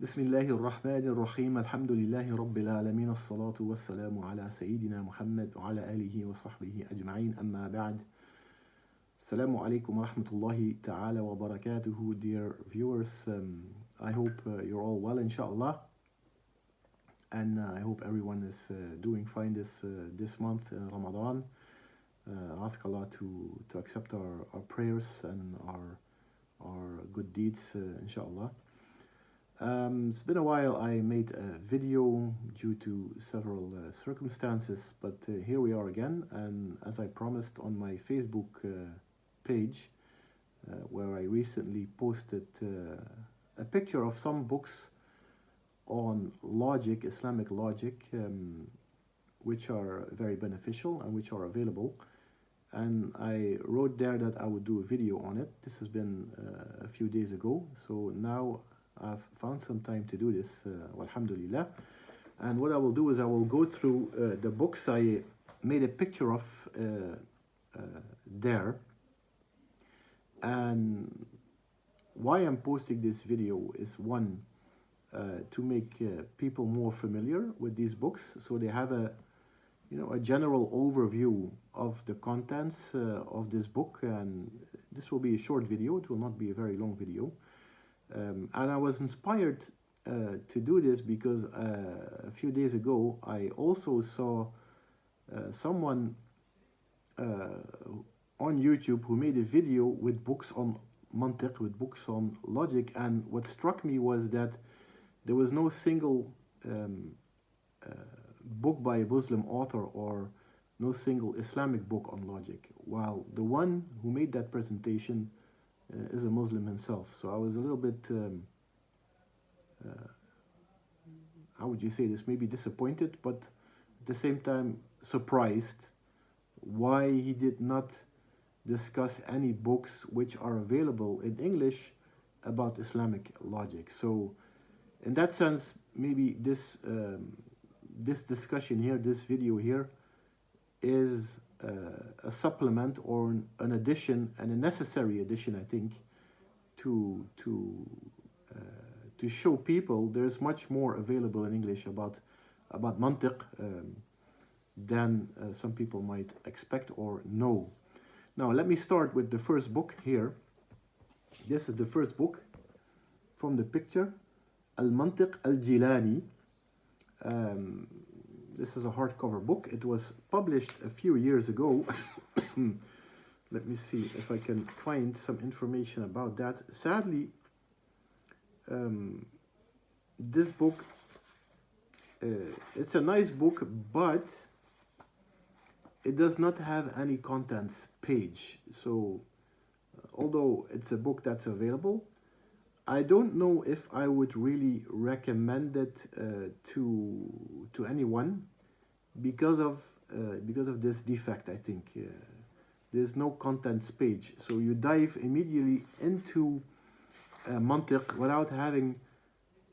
بسم الله الرحمن الرحيم الحمد لله رب العالمين الصلاة والسلام على سيدنا محمد وعلى آله وصحبه أجمعين أما بعد السلام عليكم ورحمة الله تعالى وبركاته. Dear viewers, I hope you're all well inshallah, and I hope everyone is doing fine this month Ramadan. Ask Allah to accept our prayers and our good deeds inshallah. It's been a while. I made a video due to several circumstances, but here we are again. And as I promised on my Facebook page, where I recently posted a picture of some books on logic, Islamic logic, which are very beneficial and which are available. And I wrote there that I would do a video on it. This has been a few days ago, so now I've found some time to do this, alhamdulillah. And what I will do is I will go through the books I made a picture of there. And why I'm posting this video is one, to make people more familiar with these books, so they have a general overview of the contents of this book. And this will be a short video, it will not be a very long video. And I was inspired to do this because a few days ago I also saw someone on YouTube who made a video with books on mantiq, with books on logic, and what struck me was that there was no single book by a Muslim author or no single Islamic book on logic, while the one who made that presentation is a Muslim himself. So I was a little bit, how would you say this, maybe disappointed, but at the same time surprised why he did not discuss any books which are available in English about Islamic logic. So in that sense, maybe this discussion here, this video here, is a supplement or an addition, and a necessary addition, I think, to show people there's much more available in English about mantiq than some people might expect or know. Now let me start with the first book here. This is the first book from the picture, Al-Mantiq Al-Jilani. This is a hardcover book. It was published a few years ago. Let me see if I can find some information about that. Sadly, this book, it's a nice book, but it does not have any contents page. So although it's a book that's available, I don't know if I would really recommend it to anyone because of this defect. I think there's no contents page, so you dive immediately into mantiq without having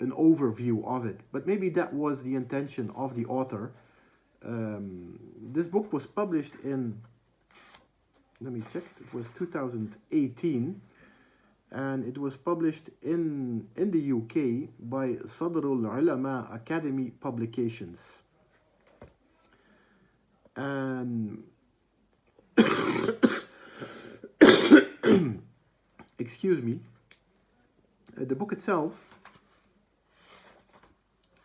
an overview of it. But maybe that was the intention of the author. This book was published in, let me check, it was 2018. And it was published in the UK by Sadrul Ulama Academy Publications. And excuse me, the book itself,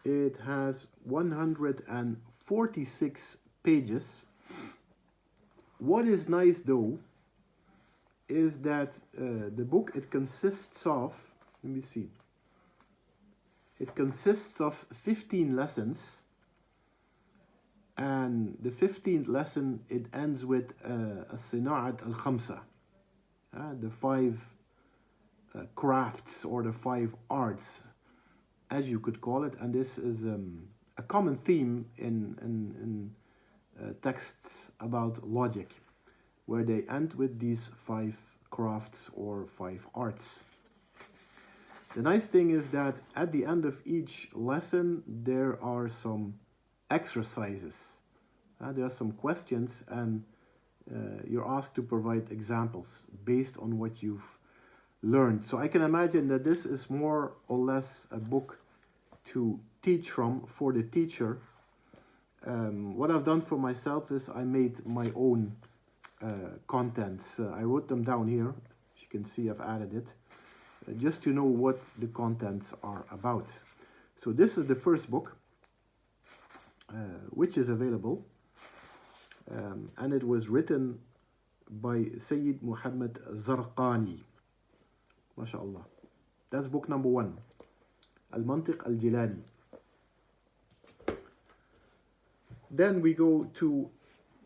it has 146 pages. What is nice though is that the book, it consists of, let me see, it consists of 15 lessons, and the 15th lesson, it ends with As-Sina'at Al-Khamsa, the 5 crafts or the 5 arts, as you could call it. And this is a common theme in texts about logic, where they end with these 5 crafts or 5 arts. The nice thing is that at the end of each lesson there are some exercises. There are some questions, and you're asked to provide examples based on what you've learned. So I can imagine that this is more or less a book to teach from for the teacher. What I've done for myself is I made my own contents. I wrote them down here. As you can see, I've added it just to know what the contents are about. So this is the first book, which is available, and it was written by Sayyid Muhammad Zarqani. MashaAllah. That's book number 1, Al-Mantiq Al-Jilani. Then we go to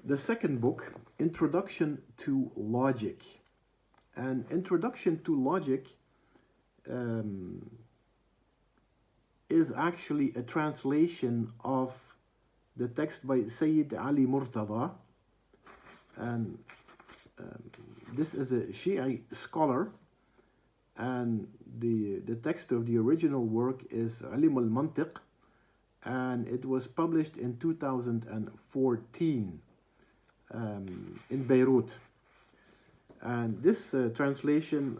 the second book, Introduction to Logic. And Introduction to Logic is actually a translation of the text by Sayyid Ali Murtada. And this is a Shi'i scholar, and the text of the original work is Ilm al-Mantiq, and it was published in 2014 in Beirut. And this translation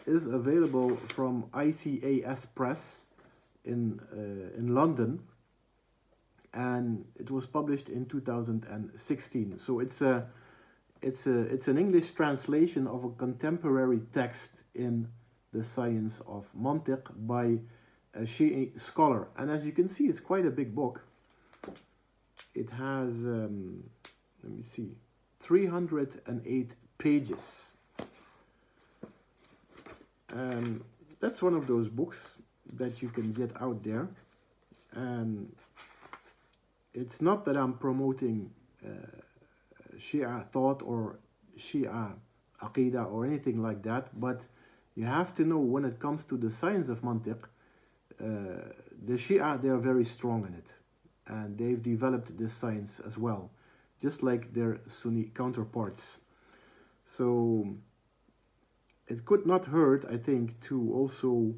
is available from ICAS Press in London, and it was published in 2016. So it's an English translation of a contemporary text in the science of Mantiq by a Shi'i scholar. And as you can see, it's quite a big book. It has, let me see, 308 pages. That's one of those books that you can get out there. And it's not that I'm promoting Shia thought or Shia Aqidah or anything like that, but you have to know when it comes to the science of Mantiq, the Shia, they are very strong in it, and they've developed this science as well, just like their Sunni counterparts. So it could not hurt, I think, to also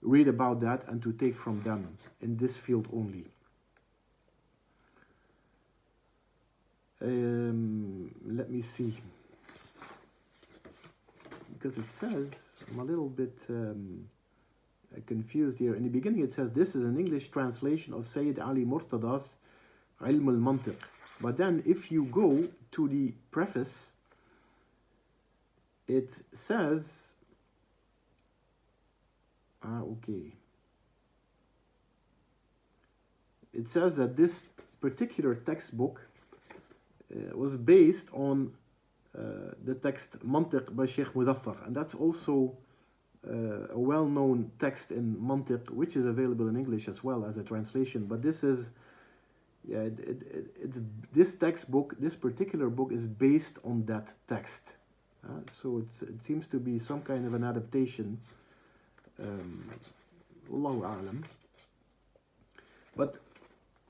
read about that and to take from them in this field only. Let me see, because it says, I'm a little bit confused here. In the beginning it says this is an English translation of Sayyid Ali Murtada's Ilm al-Mantiq. But then if you go to the preface, it says, it says that this particular textbook was based on the text Mantiq by Sheikh Mudaffar, and that's also a well-known text in Mantiq, which is available in English as well as a translation. But this is, it's this textbook, this particular book is based on that text. So it seems to be some kind of an adaptation. Allahu a'lam. But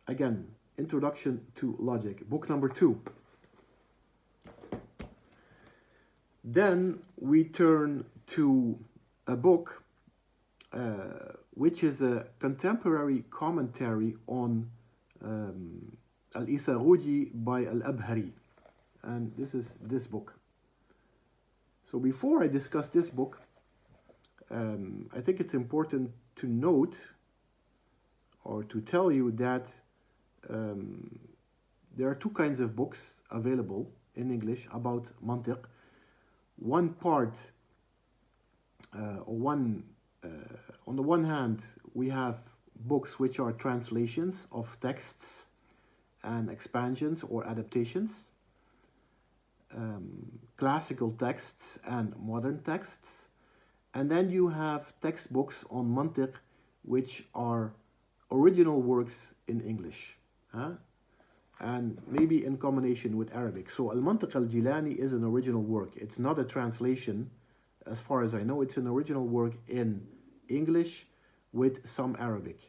again, Introduction to Logic, book number 2. Then we turn to a book which is a contemporary commentary on Al-Isaruji by Al-Abhari, and this is this book. So before I discuss this book, I think it's important to note or to tell you that there are two kinds of books available in English about Mantiq. One part, on the one hand, we have books which are translations of texts and expansions or adaptations, classical texts and modern texts. And then you have textbooks on Mantiq which are original works in English, and maybe in combination with Arabic. So Al-Mantiq Al-Jilani is an original work. It's not a translation, as far as I know. It's an original work in English with some Arabic.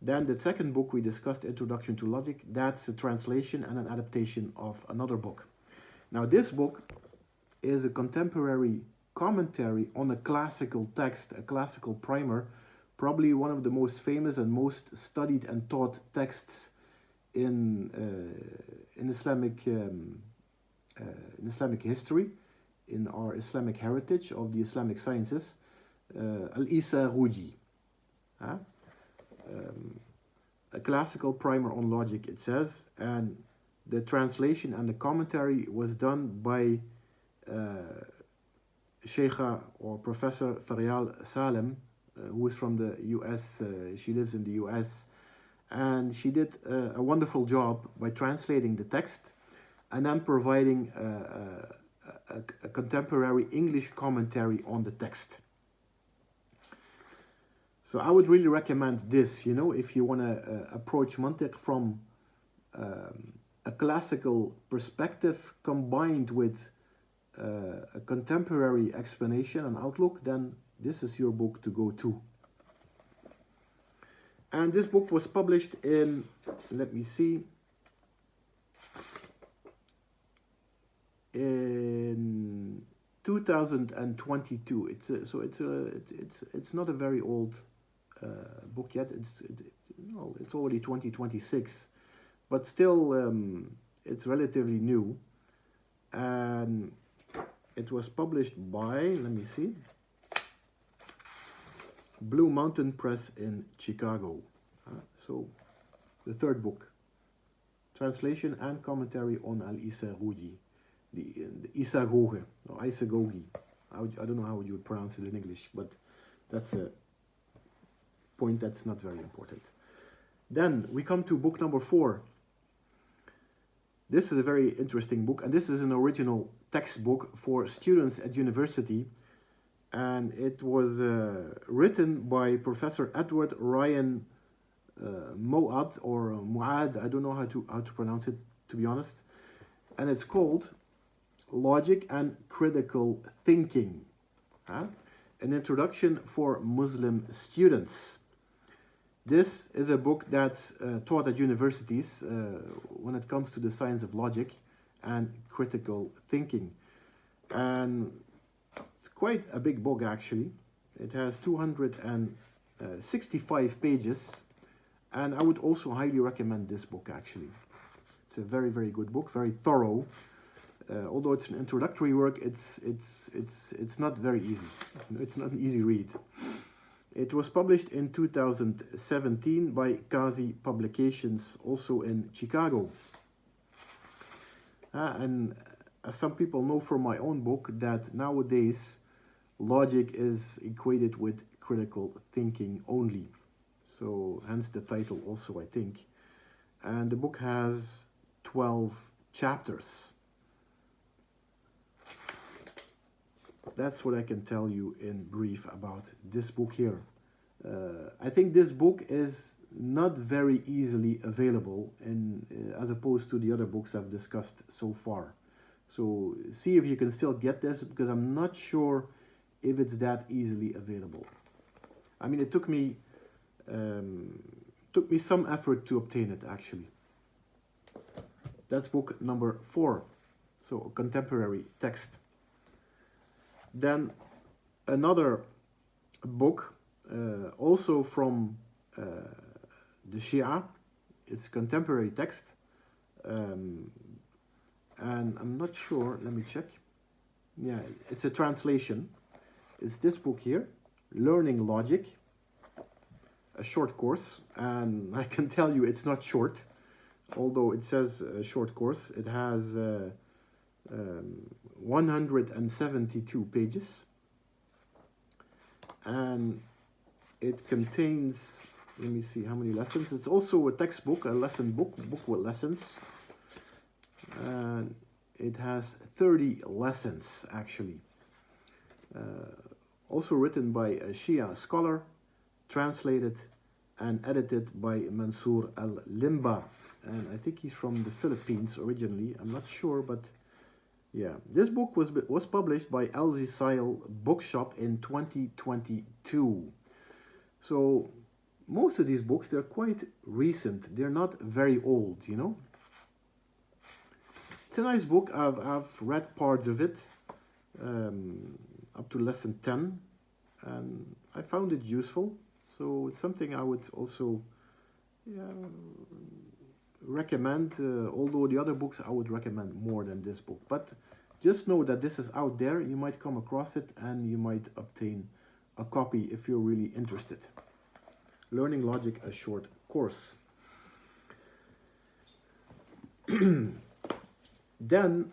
Then the second book we discussed, Introduction to Logic, that's a translation and an adaptation of another book. Now this book is a contemporary commentary on a classical text, a classical primer, probably one of the most famous and most studied and taught texts in Islamic history, in our Islamic heritage of the Islamic sciences, Al-Isaruji. Uh, a classical primer on logic, it says, and the translation and the commentary was done by Sheikha or Professor Faryal Salem, who is from the US. She lives in the US, and she did a wonderful job by translating the text and then providing a contemporary English commentary on the text. So I would really recommend this, you know, if you want to approach mantiq from a classical perspective combined with a contemporary explanation and outlook, then this is your book to go to. And this book was published in, let me see, in 2022. It's not a very old book yet. It's already 2026, but still it's relatively new, and it was published by, let me see, Blue Mountain Press in Chicago. So the third book, translation and commentary on Al-Isagogi, the Isagoge or Isagogi. I don't know how you would pronounce it in English, but that's a point that's not very important. Then we come to book number 4. This is a very interesting book, and this is an original textbook for students at university, and it was written by Professor Edward Ryan Moad or Muad. I don't know how to pronounce it, to be honest, and it's called Logic and Critical Thinking, an introduction for Muslim students. This is a book that's taught at universities when it comes to the science of logic and critical thinking. And it's quite a big book, actually. It has 265 pages, and I would also highly recommend this book, actually. It's a very, very good book, very thorough. Although it's an introductory work, it's not very easy. It's not an easy read. It was published in 2017 by Kazi Publications, also in Chicago. And as some people know from my own book, that nowadays logic is equated with critical thinking only. So hence the title also, I think. And the book has 12 chapters. That's what I can tell you in brief about this book here. I think this book is not very easily available as opposed to the other books I've discussed so far. So see if you can still get this, because I'm not sure if it's that easily available. I mean, it took me some effort to obtain it, actually. That's book number 4, so a contemporary text. Then another book, also from the Shia. It's contemporary text, and I'm not sure, let me check. Yeah, it's a translation. It's this book here, Learning Logic, a short course, and I can tell you it's not short, although it says a short course. It has 172 pages, and it contains, let me see how many lessons. It's also a textbook, a lesson book with lessons, and it has 30 lessons, actually. Also written by a Shia scholar, translated and edited by Mansour al-Limba, and I think he's from the Philippines originally. I'm not sure, but yeah, this book was published by Al-Zisail Bookshop in 2022. So most of these books, they're quite recent. They're not very old, you know. It's a nice book. I've read parts of it, up to lesson 10, and I found it useful. So it's something I would also recommend, although the other books I would recommend more than this book. But just know that this is out there. You might come across it, and you might obtain a copy if you're really interested. Learning Logic, a short course. Then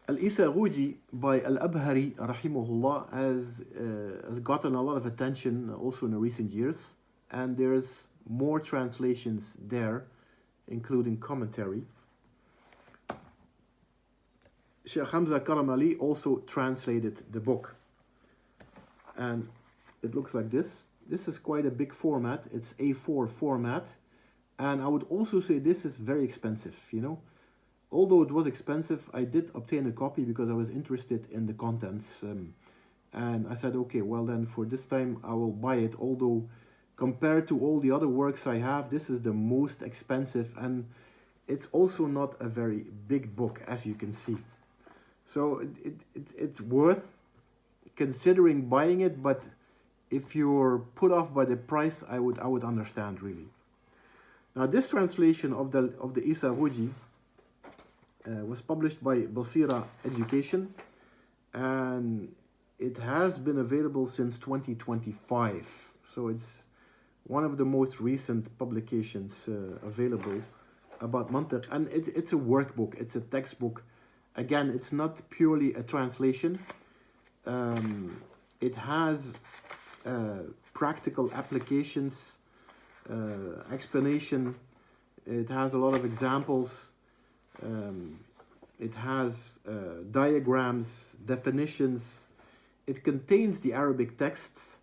Al-Isaruji by Al-Abhari rahimahullah has gotten a lot of attention also in the recent years, and there's more translations there, including commentary. Sheikh Hamza Karamali also translated the book, and it looks like this. This is quite a big format. It's A4 format, and I would also say this is very expensive, you know. Although it was expensive, I did obtain a copy because I was interested in the contents, and I said, okay, well then for this time I will buy it. Although compared to all the other works I have, this is the most expensive, and it's also not a very big book, as you can see. So it's worth considering buying it, but if you're put off by the price, I would understand really. Now this translation of the Isaruji was published by Basira Education, and it has been available since 2025. So it's one of the most recent publications available about mantiq, and it's a workbook, it's a textbook. Again, it's not purely a translation. It has practical applications, explanation. It has a lot of examples. It has diagrams, definitions. It contains the Arabic texts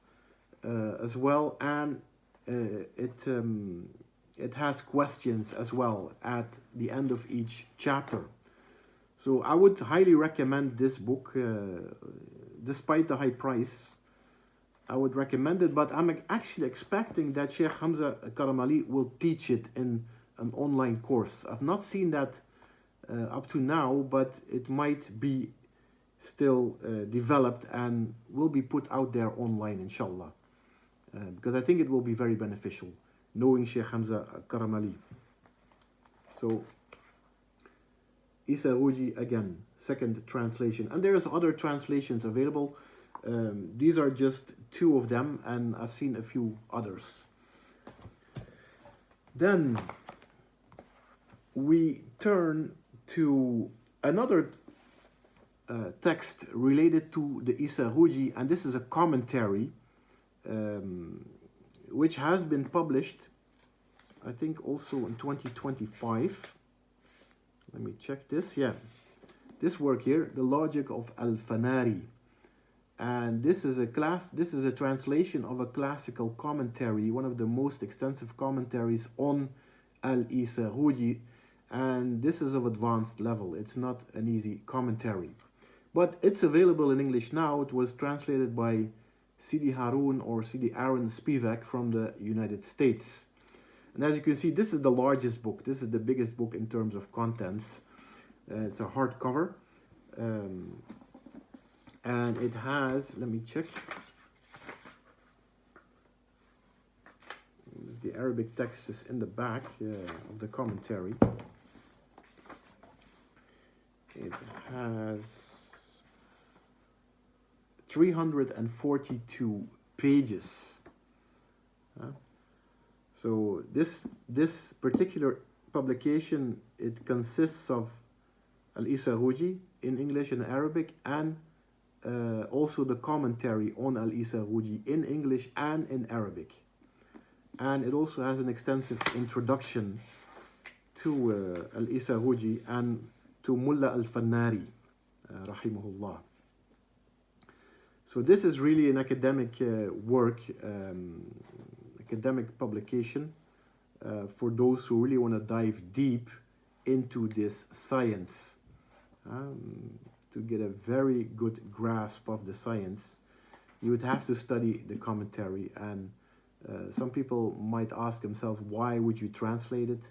as well, and it has questions as well at the end of each chapter. So I would highly recommend this book, despite the high price. I would recommend it, but I'm actually expecting that Sheikh Hamza Karamali will teach it in an online course. I've not seen that up to now, but it might be still developed and will be put out there online, inshallah. Because I think it will be very beneficial, knowing Sheikh Hamza Karamali. So, Isaruji, again, second translation. And there's other translations available. These are just two of them, and I've seen a few others. Then we turn to another text related to the Isaruji, and this is a commentary which has been published, I think, also in 2025. Let me check this. Yeah, this work here, The Logic of Al-Fanari, and this is a translation of a classical commentary, one of the most extensive commentaries on Al-Isaruji, and this is of advanced level. It's not an easy commentary, but it's available in English now. It was translated by Sidi Harun or Sidi Aaron Spivak from the United States. And as you can see, this is the largest book. This is the biggest book in terms of contents. It's a hardcover. And it has, let me check. The Arabic text is in the back of the commentary. It has 342 pages. So this particular publication, it consists of Al-Isaruji in English and Arabic, and also the commentary on Al-Isaruji in English and in Arabic. And it also has an extensive introduction to Al-Isaruji and to Mullah Al-Fanari, rahimahullah. So this is really an academic work, academic publication for those who really want to dive deep into this science, to get a very good grasp of the science. You would have to study the commentary, and some people might ask themselves, why would you translate it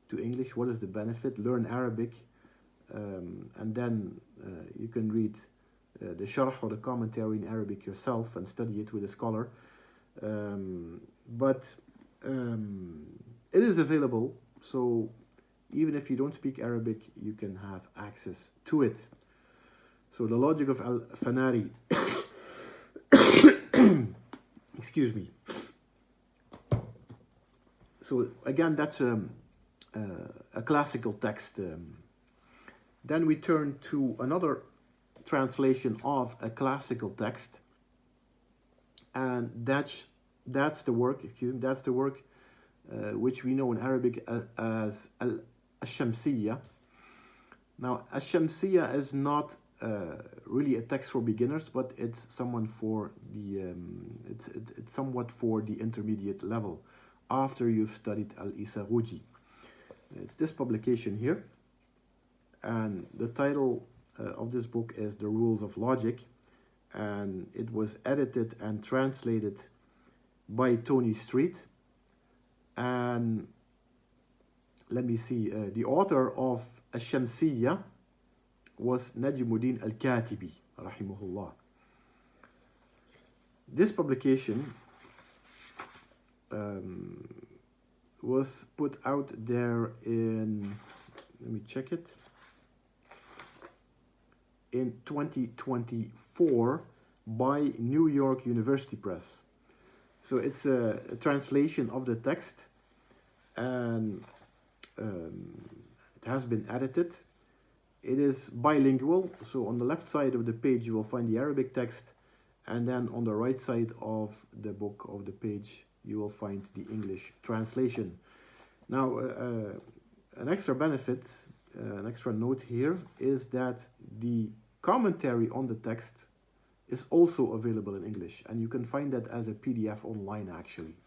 to English? What is the benefit? Learn Arabic, and then you can read the sharh or the commentary in Arabic yourself and study it with a scholar. But it is available, so even if you don't speak Arabic, you can have access to it. So The Logic of Al-Fanari, excuse me. So again, that's a classical text. Then we turn to another translation of a classical text, and that's the work. Excuse me, that's the work which we know in Arabic as Al-Shamsiyya. Now, Ash-Shamsiyya is not really a text for beginners, but it's someone for the it's somewhat for the intermediate level after you've studied Al-Isaruji. It's this publication here, and the title of this book is The Rules of Logic, and it was edited and translated by Tony Street. And let me see, the author of Ash-Shamsiyya was Najmuddin al-Katibi, rahimahullah. This publication was put out there in, let me check it, in 2024 by New York University Press. So it's a translation of the text, and it has been edited. It is bilingual, so on the left side of the page you will find the Arabic text, and then on the right side of the book, of the page, you will find the English translation. Now, an extra benefit, an extra note here is that the commentary on the text is also available in English, and you can find that as a PDF online actually.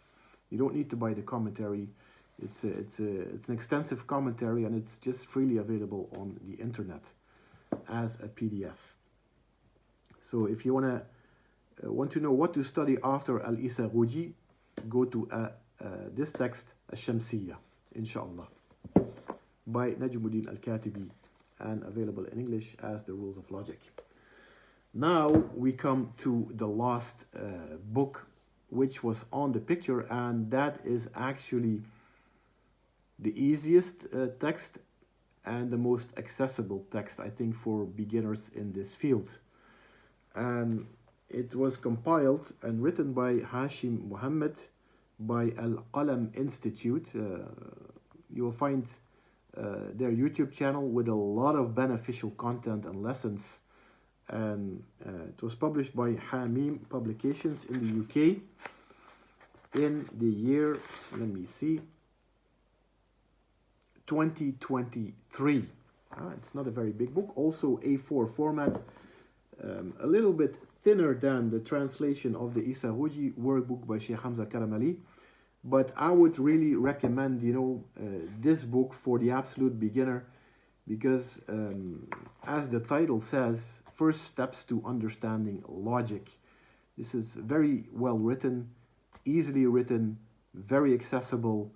You don't need to buy the commentary. It's an extensive commentary, and it's just freely available on the internet as a PDF. So if you want to know what to study after Al-Isaruji, go to this text, Ash-Shamsiyya, inshallah, by Najmuddin al-Katibi, and available in English as The Rules of Logic. Now we come to the last book which was on the picture, and that is actually the easiest text and the most accessible text, I think, for beginners in this field. And it was compiled and written by Hashim Muhammad by Al-Qalam Institute. You will find their YouTube channel with a lot of beneficial content and lessons. And it was published by Hamim Publications in the UK in the year, let me see, 2023. It's not a very big book, also A4 format, a little bit thinner than the translation of the Isaruji workbook by Sheikh Hamza Karamali, but I would really recommend, this book for the absolute beginner, because as the title says, first steps to understanding logic. This is very well written, easily written, very accessible,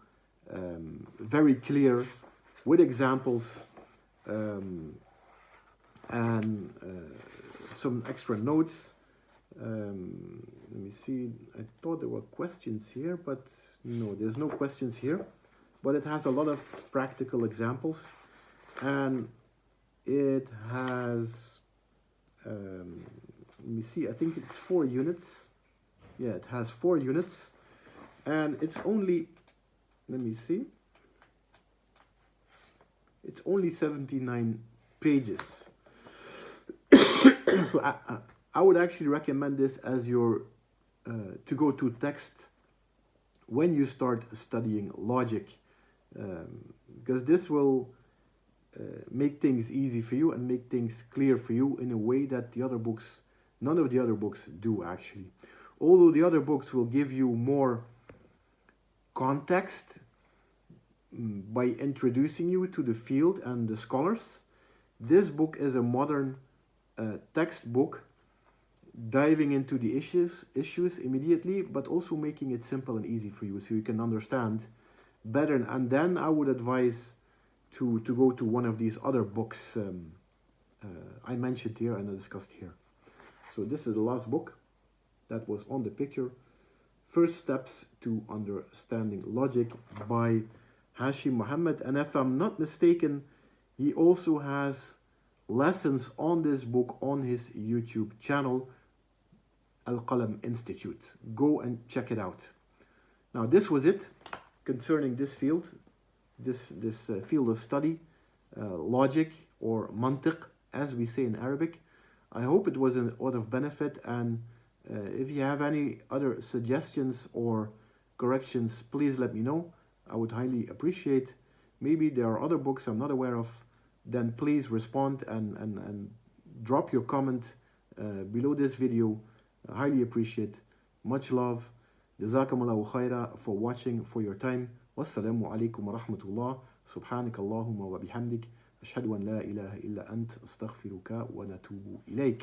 very clear, with examples and some extra notes. Let me see, I thought there were questions here, but no, there's no questions here, but it has a lot of practical examples, and it has let me see, I think it's 4 units. Yeah, it has 4 units, and it's only, let me see, it's only 79 pages. So I would actually recommend this as your to-go-to text when you start studying logic, because this will make things easy for you and make things clear for you in a way that the other books, none of the other books do actually. Although the other books will give you more context by introducing you to the field and the scholars, this book is a modern textbook, diving into the issues immediately, but also making it simple and easy for you so you can understand better. And then I would advise to go to one of these other books I mentioned here and I discussed here. So this is the last book that was on the picture, First Steps to Understanding Logic by Hashim Muhammad. And if I'm not mistaken, he also has lessons on this book on his YouTube channel, Al-Qalam Institute. Go and check it out. Now, this was it concerning this field, this field of study, logic or mantiq, as we say in Arabic. I hope it was of benefit, and if you have any other suggestions or corrections, please let me know. I would highly appreciate. Maybe there are other books I'm not aware of, then please respond and drop your comment below this video. I highly appreciate. Much love. Jazakumullahu khaira for watching, for your time. Wassalamu alaikum wa rahmatullah. Subhanak Allahumma wa bihamdik. أشهد أن لا إله إلا أنت أستغفرك ونتوب إليك.